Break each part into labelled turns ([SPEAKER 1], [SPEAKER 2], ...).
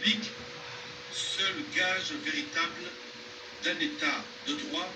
[SPEAKER 1] République, seul gage véritable d'un État de droit,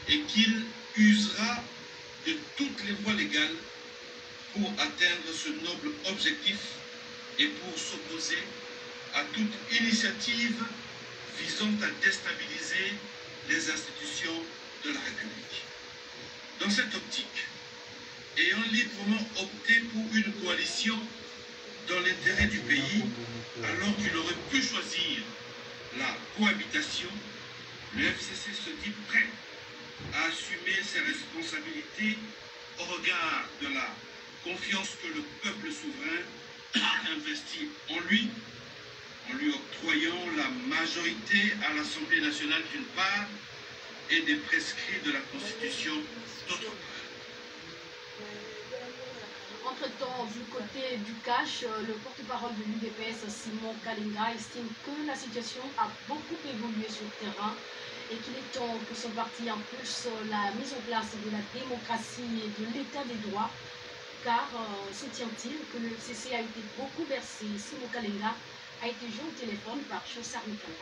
[SPEAKER 1] et qu'il usera de toutes les voies légales pour atteindre ce noble objectif et pour s'opposer à toute initiative visant à déstabiliser les institutions de la République. Dans cette optique, ayant librement opté pour une coalition dans l'intérêt du pays, alors qu'il aurait pu choisir la cohabitation, le FCC se dit prêt à assumer ses responsabilités au regard de la confiance que le peuple souverain a investie en lui octroyant la majorité à l'Assemblée nationale d'une part et des prescrits de la Constitution d'autre part.
[SPEAKER 2] Entre-temps, du côté du cash, le porte-parole de l'UDPS, Simon Kalinga, estime que la situation a beaucoup évolué sur le terrain et qu'il est temps que son parti impulse la mise en place de la démocratie et de l'état des droits, car soutient-il que le FCC a été beaucoup bercé. Simon Kalinga a été joint au téléphone par Chaussard Mikala.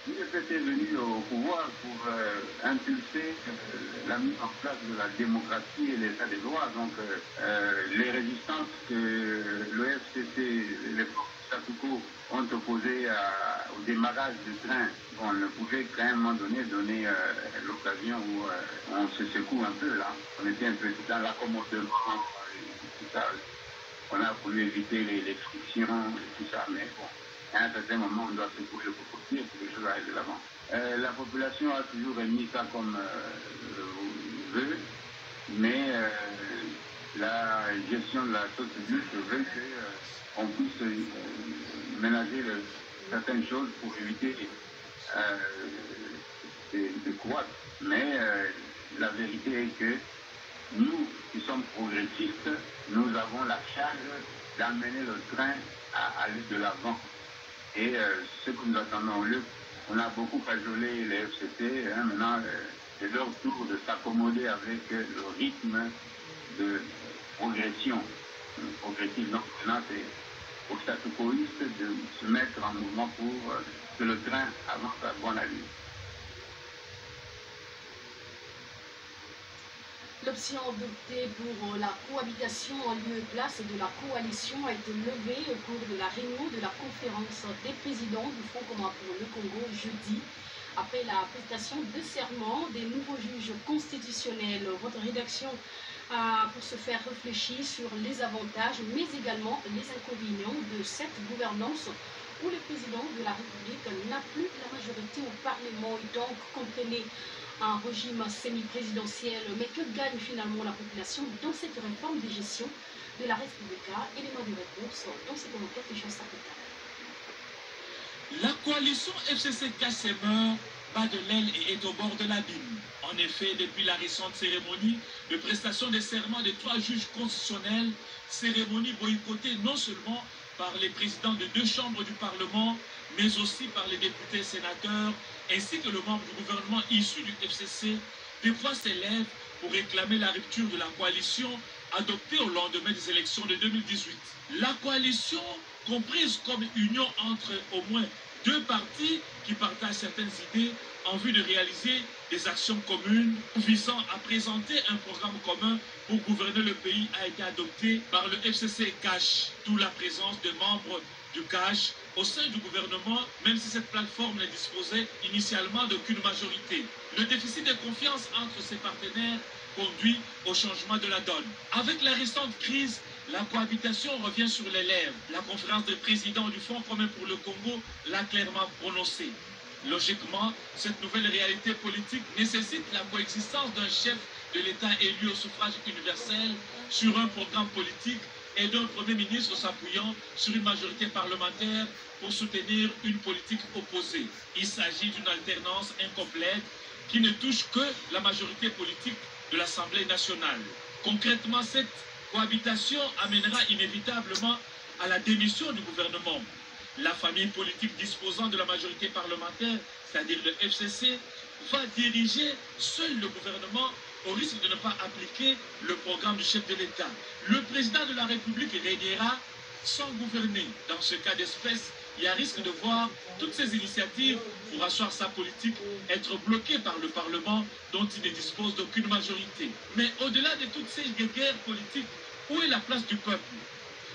[SPEAKER 3] L'UDPS est venu au pouvoir pour impulser la mise en place de la démocratie et l'état des droits. Donc les résistances que le FCC, les forces statu-quo ont opposées au démarrage du train, on ne pouvait qu'à un moment donné donner l'occasion où on se secoue un peu là. On était un peu dans l'accommodement, tout ça. On a voulu éviter les frictions et tout ça, mais bon. À un certain moment, on doit se coucher pour sortir, pour que les choses aillent de l'avant. La population a toujours mis ça comme veut, mais la gestion de la chose publique veut qu'on puisse ménager certaines choses pour éviter de croître. Mais la vérité est que nous, qui sommes progressistes, nous avons la charge d'amener le train à aller de l'avant. Et ce que nous attendons, on a beaucoup cajolé les FCC, maintenant c'est leur tour de s'accommoder avec le rythme de progression progressive. Donc maintenant c'est aux statu-quoistes de se mettre en mouvement pour que le train avance à bonne allure.
[SPEAKER 2] L'option adoptée pour la cohabitation en lieu et place de la coalition a été levée au cours de la réunion de la conférence des présidents du Front commun pour le Congo jeudi. Après la prestation de serment des nouveaux juges constitutionnels, votre rédaction a pour se faire réfléchir sur les avantages mais également les inconvénients de cette gouvernance où le président de la République n'a plus la majorité au Parlement et donc comprenez un régime semi-présidentiel, mais que gagne finalement la population dans cette réforme de gestion de la République? Élément de réponse dans ces commentaires que je s'applique.
[SPEAKER 4] La coalition FCC casse ses mœurs, bat de l'aile et est au bord de l'abîme. En effet, depuis la récente cérémonie de prestation des serments des 3 juges constitutionnels, cérémonie boycottée non seulement par les présidents de 2 chambres du Parlement, mais aussi par les députés et sénateurs, ainsi que le membre du gouvernement issu du FCC, des voix s'élèvent pour réclamer la rupture de la coalition adoptée au lendemain des élections de 2018. La coalition, comprise comme union entre au moins 2 partis qui partagent certaines idées en vue de réaliser des actions communes visant à présenter un programme commun pour gouverner le pays, a été adopté par le FCC Cash, d'où la présence de membres du Cash au sein du gouvernement, même si cette plateforme ne disposait initialement d'aucune majorité. Le déficit de confiance entre ses partenaires conduit au changement de la donne. Avec la récente crise, la cohabitation revient sur les lèvres. La conférence des présidents du Front commun pour le Congo l'a clairement prononcé. Logiquement, cette nouvelle réalité politique nécessite la coexistence d'un chef de l'État élu au suffrage universel sur un programme politique et d'un Premier ministre s'appuyant sur une majorité parlementaire pour soutenir une politique opposée. Il s'agit d'une alternance incomplète qui ne touche que la majorité politique de l'Assemblée nationale. Concrètement, cette cohabitation amènera inévitablement à la démission du gouvernement. La famille politique disposant de la majorité parlementaire, c'est-à-dire le FCC, va diriger seul le gouvernement au risque de ne pas appliquer le programme du chef de l'État. Le président de la République régnera sans gouverner. Dans ce cas d'espèce, il y a risque de voir toutes ces initiatives pour asseoir sa politique être bloquées par le Parlement dont il ne dispose d'aucune majorité. Mais au-delà de toutes ces guerres politiques, où est la place du peuple?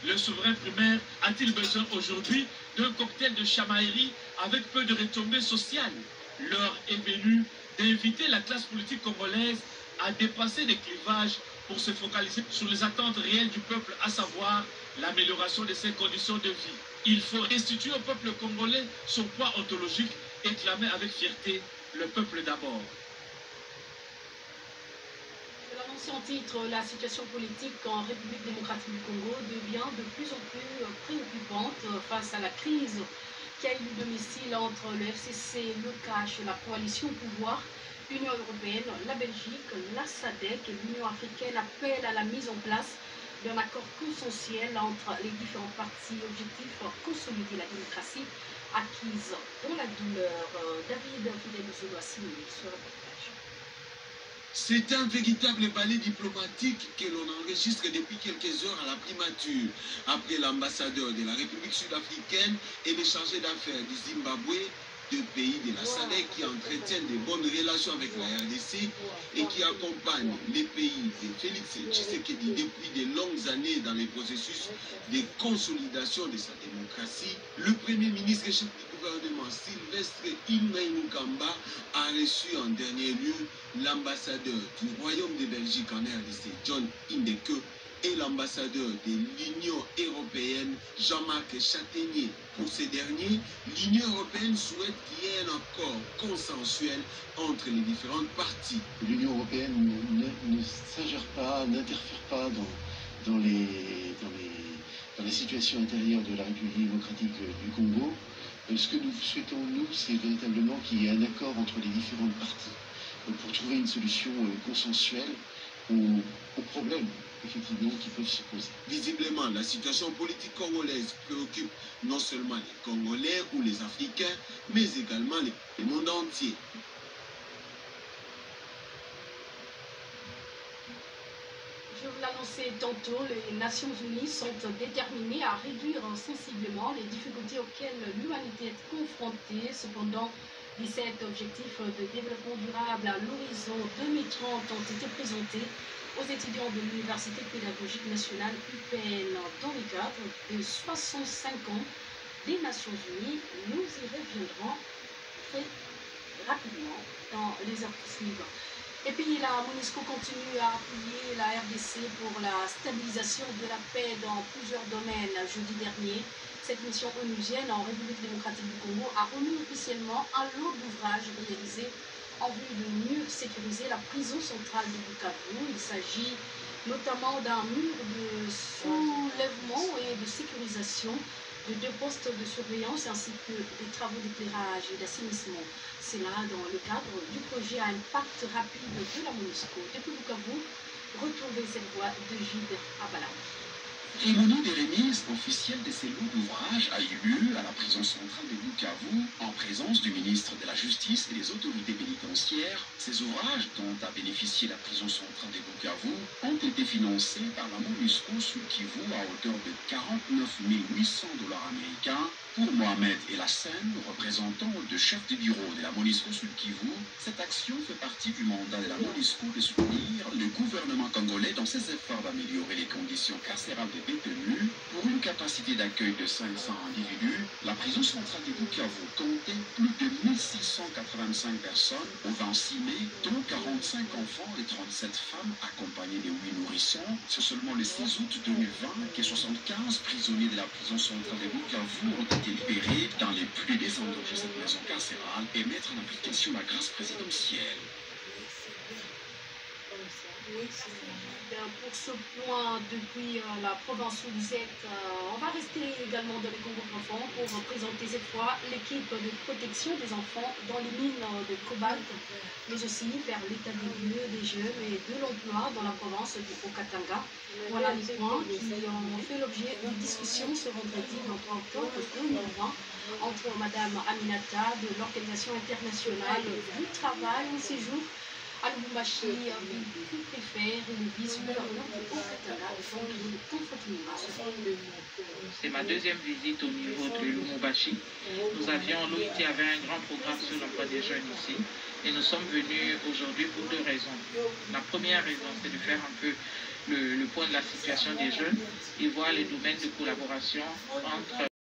[SPEAKER 4] Le souverain primaire a-t-il besoin aujourd'hui d'un cocktail de chamaillerie avec peu de retombées sociales? L'heure est venue d'inviter la classe politique congolaise à dépasser les clivages pour se focaliser sur les attentes réelles du peuple, à savoir l'amélioration de ses conditions de vie. Il faut restituer au peuple congolais son poids ontologique et clamer avec fierté le peuple d'abord.
[SPEAKER 2] En titre, la situation politique en République démocratique du Congo devient de plus en plus préoccupante face à la crise qui a eu domicile entre le FCC, le CACH, la coalition au pouvoir, l'Union européenne, la Belgique, la SADC et l'Union africaine appellent à la mise en place d'un accord consensuel entre les différentes parties. Objectif, consolider la démocratie acquise dans la douleur. David Fidel-Zolo a signé ce reportage.
[SPEAKER 5] C'est un véritable ballet diplomatique que l'on enregistre depuis quelques heures à la primature, après l'ambassadeur de la République sud-africaine et le chargé d'affaires du Zimbabwe, deux pays de la SADC qui entretiennent de bonnes relations avec la RDC et qui accompagnent les pays de Félix Tshisekedi depuis de longues années dans les processus de consolidation de sa démocratie. Le Premier ministre et chef du gouvernement Sylvestre Ilmaï Mukamba a reçu en dernier lieu l'ambassadeur du Royaume de Belgique en RDC, John Indeke, et l'ambassadeur de l'Union européenne, Jean-Marc Châtaignier. Pour ces derniers, l'Union européenne souhaite qu'il y ait un accord consensuel entre les différentes parties.
[SPEAKER 6] L'Union européenne ne s'ingère pas, n'interfère pas dans la situation intérieure de la République démocratique du Congo. Ce que nous souhaitons, nous, c'est véritablement qu'il y ait un accord entre les différentes parties pour trouver une solution consensuelle aux problèmes effectivement qui peuvent se poser.
[SPEAKER 5] Visiblement, la situation politique congolaise préoccupe non seulement les Congolais ou les Africains, mais également le monde entier.
[SPEAKER 2] Je vous l'annonçais tantôt, les Nations Unies sont déterminées à réduire sensiblement les difficultés auxquelles l'humanité est confrontée. Cependant, 17 objectifs de développement durable à l'horizon 2030 ont été présentés aux étudiants de l'Université pédagogique nationale UPN dans le cadre de 65 ans des Nations Unies. Nous y reviendrons très rapidement dans les heures qui suivent. Et puis la MONUSCO continue à appuyer la RDC pour la stabilisation de la paix dans plusieurs domaines. Jeudi dernier, cette mission onusienne en République démocratique du Congo a remis officiellement un lot d'ouvrages réalisés en vue de mieux sécuriser la prison centrale de Bukavu. Il s'agit notamment d'un mur de soulèvement et de sécurisation de 2 postes de surveillance ainsi que des travaux d'éclairage et d'assainissement. C'est là dans le cadre du projet à impact rapide de la MONUSCO. Depuis Bukavu, retrouvez cette voix de Gilles Abala.
[SPEAKER 7] Cérémonie de remise officielle de ces lots d'ouvrages a eu lieu à la prison centrale de Bukavu en présence du ministre de la Justice et des autorités pénitentiaires. Ces ouvrages, dont a bénéficié la prison centrale de Bukavu, ont été financés par la MONUSCO Sud Kivu à hauteur de 49 800 $ américains. Pour Mohamed Elassène, représentant de chef de bureau de la MONUSCO Sud Kivu, cette action fait partie du mandat de la MONUSCO de soutenir le gouvernement congolais dans ses efforts d'améliorer les conditions carcérales des détenus. Pour une capacité d'accueil de 500 individus, la prison centrale de Bukavu comptait plus de 1685 personnes au 26 mai, dont 45 enfants et 37 femmes accompagnés de 8 nourrissons. C'est seulement le 6 août 2020 que 75 prisonniers de la prison centrale de Bukavu ont été libérés dans les plus désengorger cette maison carcérale et mettre en application la grâce présidentielle.
[SPEAKER 2] Pour ce point, depuis la province Ouzette, on va rester également dans les Congo profonds pour présenter cette fois l'équipe de protection des enfants dans les mines de cobalt, mais aussi faire l'état des lieux des jeunes et de l'emploi dans la province du Haut-Katanga. Voilà les points qui ont fait l'objet d'une discussion ce vendredi 23 octobre 2020 entre Madame Aminata de l'Organisation internationale du travail au séjour À Lubumbashi, avec le préfet, le vice-gouverneur du Haut-Katanga et Fondre de Confrontement.
[SPEAKER 8] C'est ma deuxième visite au niveau de Lubumbashi. L'OIT avait un grand programme sur l'emploi des jeunes ici et nous sommes venus aujourd'hui pour deux raisons. La première raison, c'est de faire un peu le point de la situation des jeunes et voir les domaines de collaboration entre